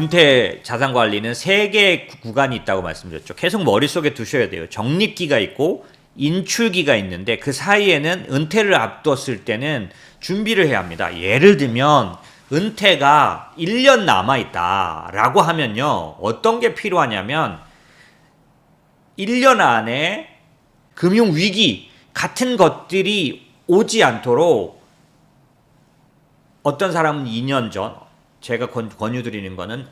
은퇴 자산 관리는 3개의 구간이 있다고 말씀드렸죠. 계속 머릿속에 두셔야 돼요. 적립기가 있고 인출기가 있는데 그 사이에는 은퇴를 앞뒀을 때는 준비를 해야 합니다. 예를 들면 은퇴가 1년 남아있다라고 하면요. 어떤 게 필요하냐면 1년 안에 금융위기 같은 것들이 오지 않도록 어떤 사람은 2년 전 제가 권유드리는 거는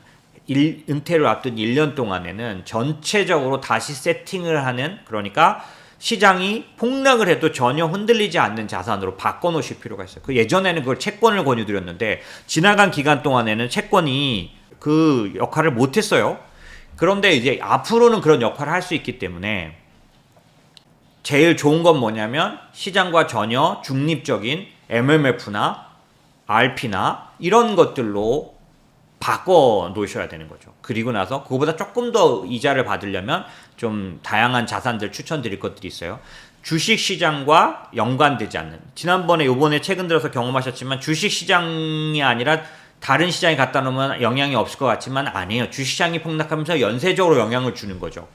은퇴를 앞둔 1년 동안에는 전체적으로 다시 세팅을 하는, 그러니까 시장이 폭락을 해도 전혀 흔들리지 않는 자산으로 바꿔놓으실 필요가 있어요. 그 예전에는 그걸 채권을 권유드렸는데 지나간 기간 동안에는 채권이 그 역할을 못했어요. 그런데 이제 앞으로는 그런 역할을 할 수 있기 때문에 제일 좋은 건 뭐냐면 시장과 전혀 중립적인 MMF나 RP나 이런 것들로 바꿔 놓으셔야 되는 거죠. 그리고 나서 그거보다 조금 더 이자를 받으려면 좀 다양한 자산들 추천드릴 것들이 있어요. 주식시장과 연관되지 않는, 지난번에 요번에 최근 들어서 경험하셨지만 주식시장이 아니라 다른 시장에 갖다 놓으면 영향이 없을 것 같지만 아니에요. 주식시장이 폭락하면서 연쇄적으로 영향을 주는 거죠.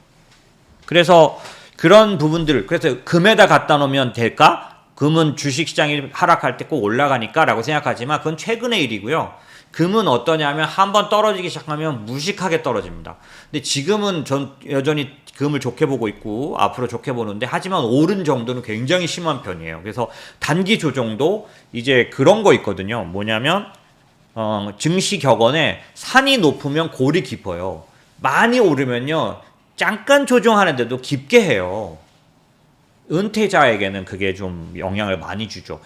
그래서 그런 부분들, 그래서 금에다 갖다 놓으면 될까? 금은 주식시장이 하락할 때 꼭 올라가니까 라고 생각하지만 그건 최근의 일이고요. 금은 어떠냐면 한번 떨어지기 시작하면 무식하게 떨어집니다. 근데 지금은 전 여전히 금을 좋게 보고 있고 앞으로 좋게 보는데, 하지만 오른 정도는 굉장히 심한 편이에요. 그래서 단기 조정도 이제 그런 거 있거든요. 뭐냐면 증시 격언에 산이 높으면 골이 깊어요. 많이 오르면요 잠깐 조정하는데도 깊게 해요. 은퇴자에게는 그게 좀 영향을 많이 주죠.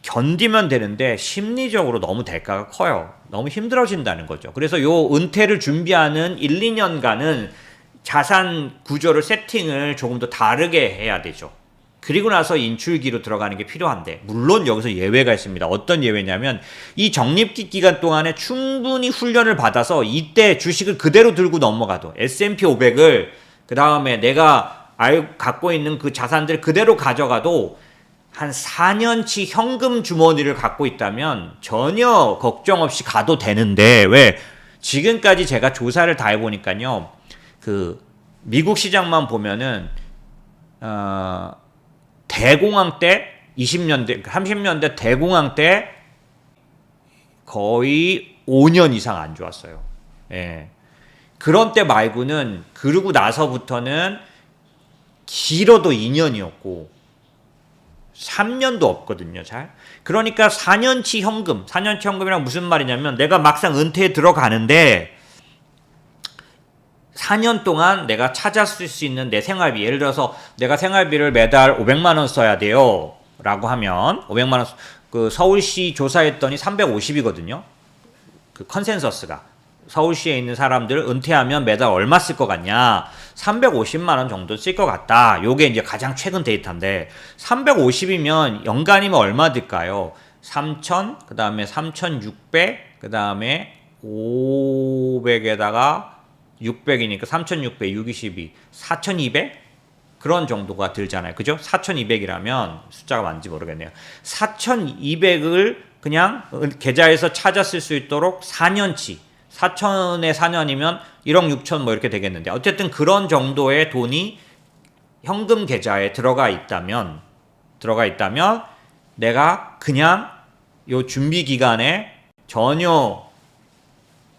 견디면 되는데 심리적으로 너무 대가가 커요. 너무 힘들어진다는 거죠. 그래서 요 은퇴를 준비하는 1, 2년간은 자산 구조를 세팅을 조금 더 다르게 해야 되죠. 그리고 나서 인출기로 들어가는 게 필요한데, 물론 여기서 예외가 있습니다. 어떤 예외냐면 이 적립기 기간 동안에 충분히 훈련을 받아서 이때 주식을 그대로 들고 넘어가도 S&P 500을 그 다음에 내가 갖고 있는 그 자산들 그대로 가져가도 한 4년치 현금 주머니를 갖고 있다면 전혀 걱정 없이 가도 되는데, 왜 지금까지 제가 조사를 다 해보니까요, 그 미국 시장만 보면은 대공황 때 20년대 30년대 대공황 때 거의 5년 이상 안 좋았어요. 예. 그런 때 말고는, 그러고 나서부터는 길어도 2년이었고 3년도 없거든요, 잘. 그러니까 4년치 현금이란 무슨 말이냐면 내가 막상 은퇴에 들어가는데 4년 동안 내가 찾았을 수 있는 내 생활비, 예를 들어서 내가 생활비를 매달 500만 원 써야 돼요 라고 하면 500만 원, 그 서울시 조사했더니 350이거든요. 그 컨센서스가 서울시에 있는 사람들 은퇴하면 매달 얼마 쓸 것 같냐, 350만 원 정도 쓸 것 같다. 요게 이제 가장 최근 데이터인데 350이면 연간이면 얼마 들까요? 3,000, 그 다음에 3,600, 그 다음에 500에다가 600이니까 3,600, 622, 4,200? 그런 정도가 들잖아요. 그죠? 4,200이라면 숫자가 맞는지 모르겠네요. 4,200을 그냥 계좌에서 찾아 쓸 수 있도록 4년치, 4천에 4년이면 1억 6천 뭐 이렇게 되겠는데, 어쨌든 그런 정도의 돈이 현금 계좌에 들어가 있다면 내가 그냥 요 준비 기간에 전혀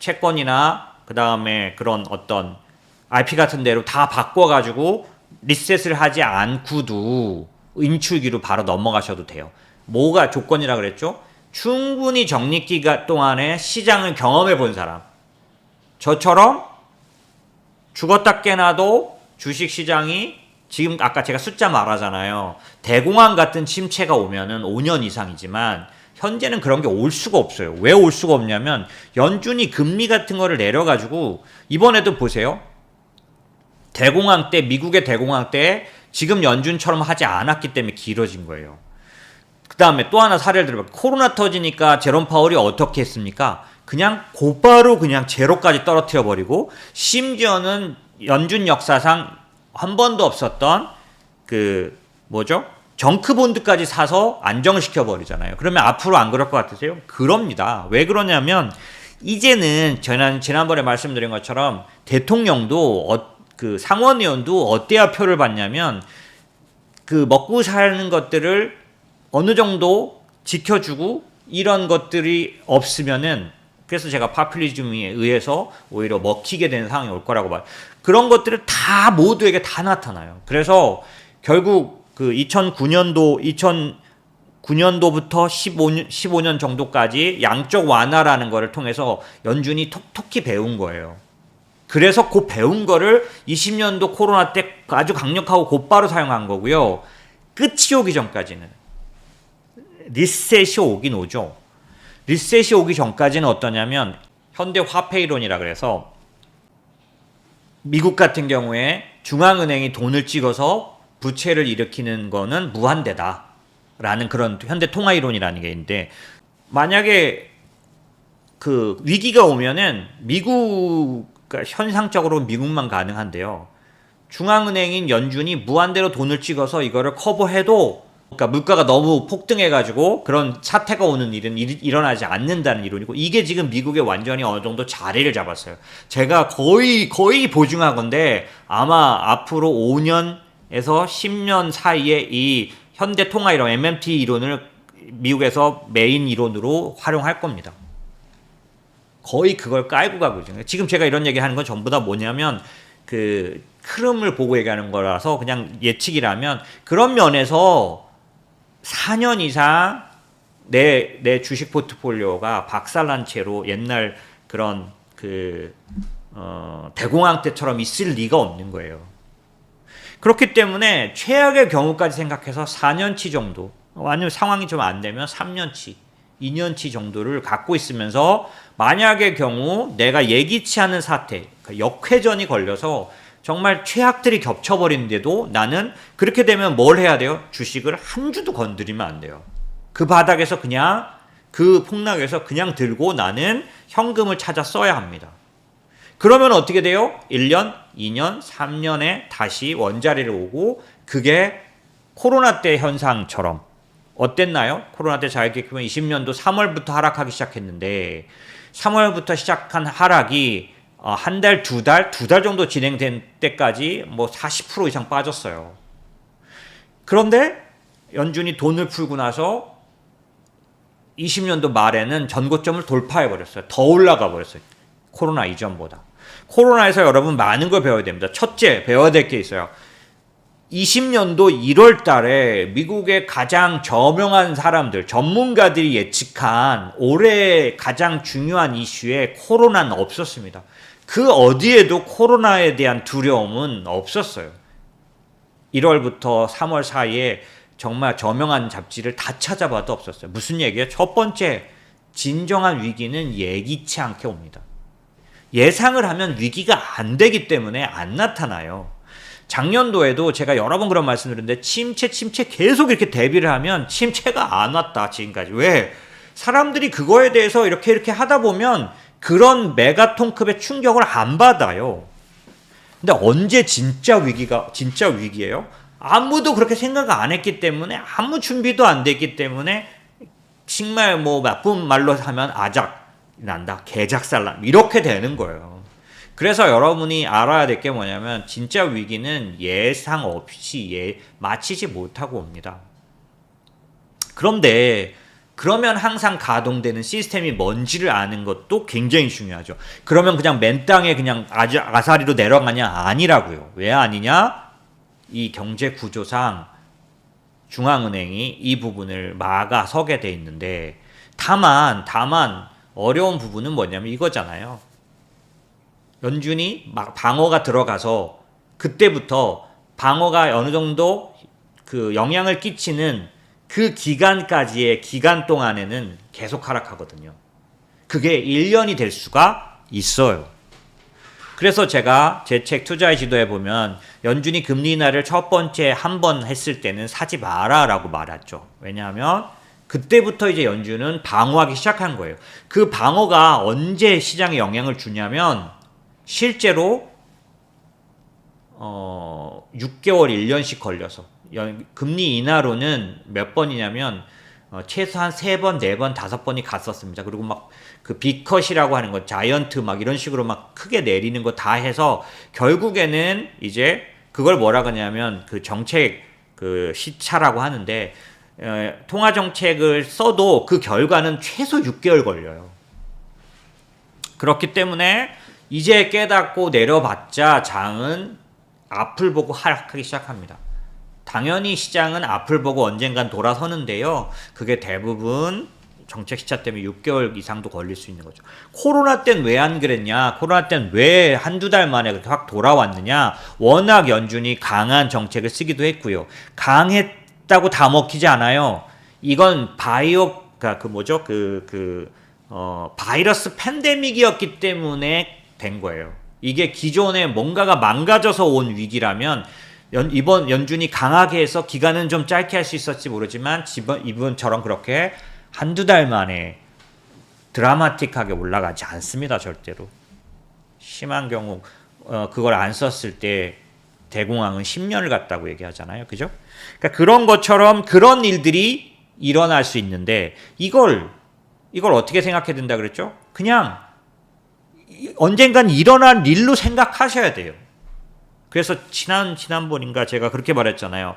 채권이나 그 다음에 그런 어떤 RP 같은 데로 다 바꿔가지고 리셋을 하지 않고도 인출기로 바로 넘어가셔도 돼요. 뭐가 조건이라 그랬죠? 충분히 적립기간 동안에 시장을 경험해 본 사람. 저처럼 죽었다 깨나도 주식시장이 지금 아까 제가 숫자 말하잖아요. 대공황 같은 침체가 오면은 5년 이상이지만 현재는 그런 게 올 수가 없어요. 왜 올 수가 없냐면 연준이 금리 같은 거를 내려가지고, 이번에도 보세요. 대공황 때, 미국의 대공황 때 지금 연준처럼 하지 않았기 때문에 길어진 거예요. 그 다음에 또 하나 사례를 들어볼게요. 코로나 터지니까 제롬 파월이 어떻게 했습니까? 그냥 곧바로 그냥 제로까지 떨어뜨려 버리고, 심지어는 연준 역사상 한 번도 없었던 그 뭐죠? 정크본드까지 사서 안정을 시켜버리잖아요. 그러면 앞으로 안 그럴 것 같으세요? 그럽니다. 왜 그러냐면 이제는 지난번에 말씀드린 것처럼 대통령도 그 상원의원도 어때야 표를 받냐면 그 먹고 사는 것들을 어느 정도 지켜주고 이런 것들이 없으면은 그래서 제가 파퓰리즘에 의해서 오히려 먹히게 되는 상황이 올 거라고 봐요. 그런 것들을 다 모두에게 다 나타나요. 그래서 결국 그 2009년도부터 15년 정도까지 양적 완화라는 거를 통해서 연준이 톡톡히 배운 거예요. 그래서 그 배운 거를 20년도 코로나 때 아주 강력하고 곧바로 사용한 거고요. 끝이 오기 전까지는 리셋이 오긴 오죠. 리셋이 오기 전까지는 어떠냐면 현대 화폐 이론이라 그래서 미국 같은 경우에 중앙은행이 돈을 찍어서 부채를 일으키는 거는 무한대다 라는 그런 현대 통화 이론이라는 게 있는데, 만약에 그 위기가 오면은 그러니까 현상적으로 미국만 가능한데요. 중앙은행인 연준이 무한대로 돈을 찍어서 이거를 커버해도, 그러니까 물가가 너무 폭등해가지고 그런 사태가 오는 일은 일어나지 않는다는 이론이고, 이게 지금 미국에 완전히 어느 정도 자리를 잡았어요. 제가 거의 보증하건데 아마 앞으로 5년에서 10년 사이에 이 현대 통화 이론, MMT 이론을 미국에서 메인 이론으로 활용할 겁니다. 거의 그걸 깔고 가고 있죠. 지금 제가 이런 얘기 하는 건 전부 다 뭐냐면 그 흐름을 보고 얘기하는 거라서 그냥 예측이라면, 그런 면에서 4년 이상 내 주식 포트폴리오가 박살난 채로 옛날 그런 대공황 때처럼 있을 리가 없는 거예요. 그렇기 때문에 최악의 경우까지 생각해서 4년치 정도, 아니면 상황이 좀 안 되면 3년치, 2년치 정도를 갖고 있으면서 만약의 경우 내가 예기치 않은 사태, 역회전이 걸려서 정말 최악들이 겹쳐버리는데도 나는 그렇게 되면 뭘 해야 돼요? 주식을 한 주도 건드리면 안 돼요. 그 바닥에서 그냥 그 폭락에서 그냥 들고 나는 현금을 찾아 써야 합니다. 그러면 어떻게 돼요? 1년, 2년, 3년에 다시 원자리를 오고, 그게 코로나 때 현상처럼 어땠나요? 코로나 때 잘 기억하면 20년도 3월부터 하락하기 시작했는데 3월부터 시작한 하락이 한 달, 두 달 정도 진행된 때까지 뭐 40% 이상 빠졌어요. 그런데 연준이 돈을 풀고 나서 20년도 말에는 전고점을 돌파해버렸어요. 더 올라가 버렸어요. 코로나 이전보다. 코로나에서 여러분 많은 걸 배워야 됩니다. 첫째, 배워야 될 게 있어요. 20년도 1월 달에 미국의 가장 저명한 사람들, 전문가들이 예측한 올해 가장 중요한 이슈에 코로나는 없었습니다. 그 어디에도 코로나에 대한 두려움은 없었어요. 1월부터 3월 사이에 정말 저명한 잡지를 다 찾아봐도 없었어요. 무슨 얘기예요? 첫 번째, 진정한 위기는 예기치 않게 옵니다. 예상을 하면 위기가 안 되기 때문에 안 나타나요. 작년도에도 제가 여러 번 그런 말씀드렸는데 침체 계속 이렇게 대비를 하면 침체가 안 왔다 지금까지. 왜? 사람들이 그거에 대해서 이렇게 하다 보면 그런 메가톤급의 충격을 안 받아요. 근데 언제 진짜 위기예요? 아무도 그렇게 생각 안 했기 때문에, 아무 준비도 안 됐기 때문에, 정말 뭐 나쁜 말로 하면 아작 난다, 개작살난, 이렇게 되는 거예요. 그래서 여러분이 알아야 될 게 뭐냐면, 진짜 위기는 예상 없이 마치지 못하고 옵니다. 그런데 그러면 항상 가동되는 시스템이 뭔지를 아는 것도 굉장히 중요하죠. 그러면 그냥 맨 땅에 그냥 아사리로 내려가냐? 아니라고요. 왜 아니냐? 이 경제 구조상 중앙은행이 이 부분을 막아서게 돼 있는데, 다만 어려운 부분은 뭐냐면 이거잖아요. 연준이 막 방어가 들어가서 그때부터 방어가 어느 정도 그 영향을 끼치는 그 기간까지의 기간 동안에는 계속 하락하거든요. 그게 1년이 될 수가 있어요. 그래서 제가 제 책 투자의 지도에 보면 연준이 금리 인하를 첫 번째 한 번 했을 때는 사지 마라 라고 말했죠. 왜냐하면 그때부터 이제 연준은 방어하기 시작한 거예요. 그 방어가 언제 시장에 영향을 주냐면, 실제로 6개월 1년씩 걸려서 금리 인하로는 몇 번이냐면 최소한 3번, 4번, 5번이 갔었습니다. 그리고 막 그 B컷이라고 하는 거, 자이언트 막 이런 식으로 막 크게 내리는 거 다 해서 결국에는 이제 그걸 뭐라 그러냐면 그 정책 그 시차라고 하는데 통화 정책을 써도 그 결과는 최소 6개월 걸려요. 그렇기 때문에 이제 깨닫고 내려봤자 장은 앞을 보고 하락하기 시작합니다. 당연히 시장은 앞을 보고 언젠간 돌아서는데요. 그게 대부분 정책 시차 때문에 6개월 이상도 걸릴 수 있는 거죠. 코로나 때는 왜 안 그랬냐? 코로나 때는 왜 한두 달 만에 그렇게 확 돌아왔느냐? 워낙 연준이 강한 정책을 쓰기도 했고요. 강했다고 다 먹히지 않아요. 이건 그러니까 바이러스 팬데믹이었기 때문에 된 거예요. 이게 기존에 뭔가가 망가져서 온 위기라면 이번 연준이 강하게 해서 기간은 좀 짧게 할 수 있었지 모르지만 이번처럼 그렇게 한두 달 만에 드라마틱하게 올라가지 않습니다. 절대로. 심한 경우 그걸 안 썼을 때 대공황은 10년을 갔다고 얘기하잖아요. 그죠? 그러니까 그런 것처럼 그런 일들이 일어날 수 있는데 이걸 어떻게 생각해야 된다 그랬죠? 그냥 언젠간 일어날 일로 생각하셔야 돼요. 그래서 지난번인가 제가 그렇게 말했잖아요.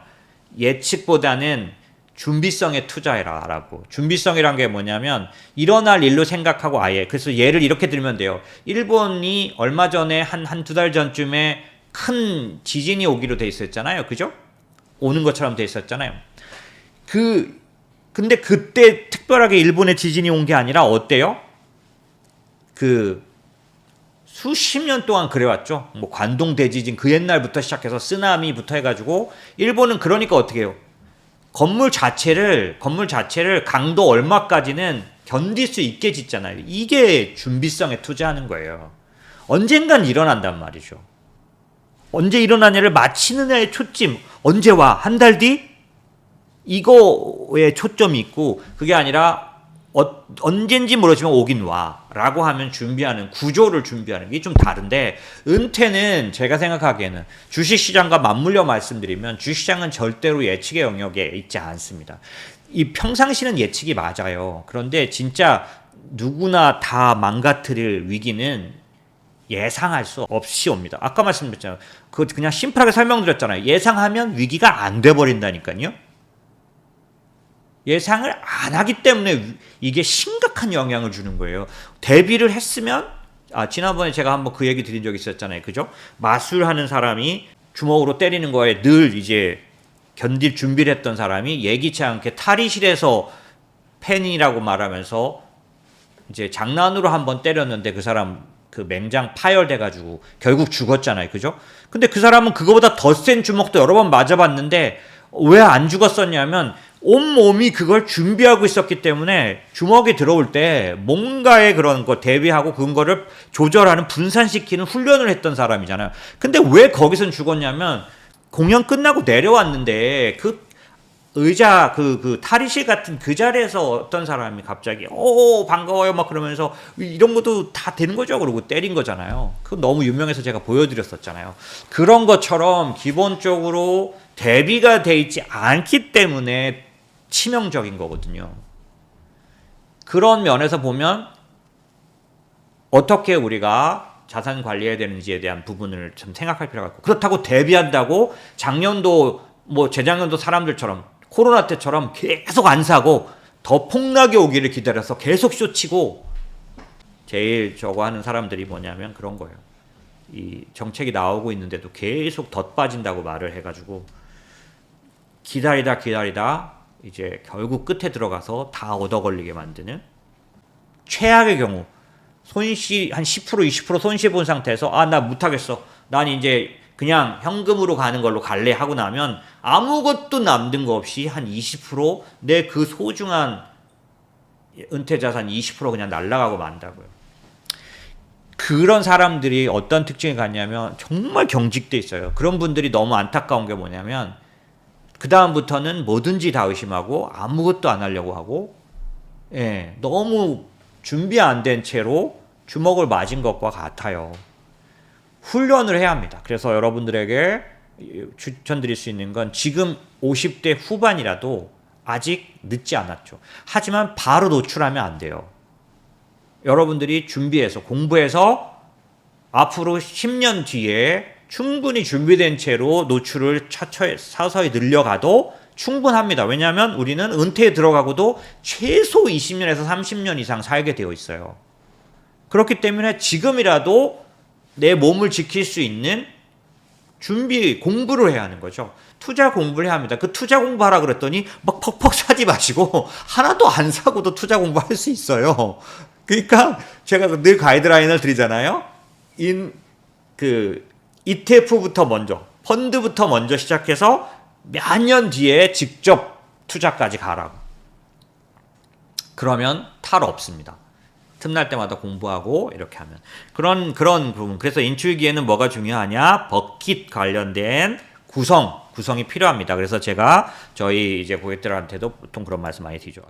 예측보다는 준비성에 투자해라라고. 준비성이란 게 뭐냐면 일어날 일로 생각하고 그래서 예를 이렇게 들면 돼요. 일본이 얼마 전에 한두 달 전쯤에 큰 지진이 오기로 돼 있었잖아요. 그죠? 오는 것처럼 돼 있었잖아요. 근데 그때 특별하게 일본에 지진이 온 게 아니라 어때요? 수십 년 동안 그래왔죠. 뭐 관동 대지진 그 옛날부터 시작해서 쓰나미부터 해가지고 일본은 그러니까 어떻게 해요? 건물 자체를 강도 얼마까지는 견딜 수 있게 짓잖아요. 이게 준비성에 투자하는 거예요. 언젠간 일어난단 말이죠. 언제 일어나냐를 맞히느냐의 초점. 언제 와? 한 달 뒤? 이거에 초점이 있고 그게 아니라 언젠지 모르지만 오긴 와 라고 하면 구조를 준비하는 게 좀 다른데 은퇴는 제가 생각하기에는 주식시장과 맞물려 말씀드리면 주식시장은 절대로 예측의 영역에 있지 않습니다. 이 평상시는 예측이 맞아요. 그런데 진짜 누구나 다 망가뜨릴 위기는 예상할 수 없이 옵니다. 아까 말씀드렸잖아요. 그냥 심플하게 설명드렸잖아요. 예상하면 위기가 안 돼버린다니까요. 예상을 안 하기 때문에 이게 심각한 영향을 주는 거예요. 대비를 했으면 지난번에 제가 한번 그 얘기 드린 적이 있었잖아요. 그죠? 마술하는 사람이 주먹으로 때리는 거에 늘 이제 견딜 준비를 했던 사람이 예기치 않게 탈의실에서 팬이라고 말하면서 이제 장난으로 한번 때렸는데 그 사람 그 맹장 파열돼가지고 결국 죽었잖아요. 그죠? 근데 그 사람은 그거보다 더 센 주먹도 여러 번 맞아봤는데 왜 안 죽었었냐면 온몸이 그걸 준비하고 있었기 때문에 주먹이 들어올 때 뭔가의 그런 거 대비하고 그거를 조절하는 분산시키는 훈련을 했던 사람이잖아요. 근데 왜 거기선 죽었냐면 공연 끝나고 내려왔는데 그 의자 그 탈의실 같은 그 자리에서 어떤 사람이 갑자기 반가워요 막 그러면서 이런 것도 다 되는 거죠. 그러고 때린 거잖아요. 그거 너무 유명해서 제가 보여드렸었잖아요. 그런 것처럼 기본적으로 대비가 돼 있지 않기 때문에 치명적인 거거든요. 그런 면에서 보면 어떻게 우리가 자산 관리해야 되는지에 대한 부분을 좀 생각할 필요가 있고 그렇다고 대비한다고 작년도 재작년도 사람들처럼 코로나 때처럼 계속 안 사고 더 폭락이 오기를 기다려서 계속 쇼치고 제일 저거 하는 사람들이 뭐냐면 그런 거예요. 이 정책이 나오고 있는데도 계속 덧 빠진다고 말을 해가지고 기다리다 이제 결국 끝에 들어가서 다 얻어 걸리게 만드는 최악의 경우 손실 한 10% 20% 손실 본 상태에서 나 못하겠어. 난 이제 그냥 현금으로 가는 걸로 갈래 하고 나면 아무것도 남는 거 없이 한 20% 내 그 소중한 은퇴자산 20% 그냥 날라가고 만다고요. 그런 사람들이 어떤 특징이 갖냐면 정말 경직돼 있어요. 그런 분들이 너무 안타까운 게 뭐냐면 그 다음부터는 뭐든지 다 의심하고 아무것도 안 하려고 하고 너무 준비 안 된 채로 주먹을 맞은 것과 같아요. 훈련을 해야 합니다. 그래서 여러분들에게 추천드릴 수 있는 건 지금 50대 후반이라도 아직 늦지 않았죠. 하지만 바로 노출하면 안 돼요. 여러분들이 준비해서 공부해서 앞으로 10년 뒤에 충분히 준비된 채로 노출을 서서히 늘려가도 충분합니다. 왜냐하면 우리는 은퇴에 들어가고도 최소 20년에서 30년 이상 살게 되어 있어요. 그렇기 때문에 지금이라도 내 몸을 지킬 수 있는 공부를 해야 하는 거죠. 투자 공부를 해야 합니다. 그 투자 공부하라 그랬더니 막 퍽퍽 사지 마시고 하나도 안 사고도 투자 공부할 수 있어요. 그러니까 제가 늘 가이드라인을 드리잖아요. ETF부터 먼저, 펀드부터 먼저 시작해서 몇 년 뒤에 직접 투자까지 가라고. 그러면 탈 없습니다. 틈날 때마다 공부하고 이렇게 하면 그런 부분. 그래서 인출기에는 뭐가 중요하냐? 버킷 관련된 구성이 필요합니다. 그래서 제가 저희 이제 고객들한테도 보통 그런 말씀 많이 드리죠.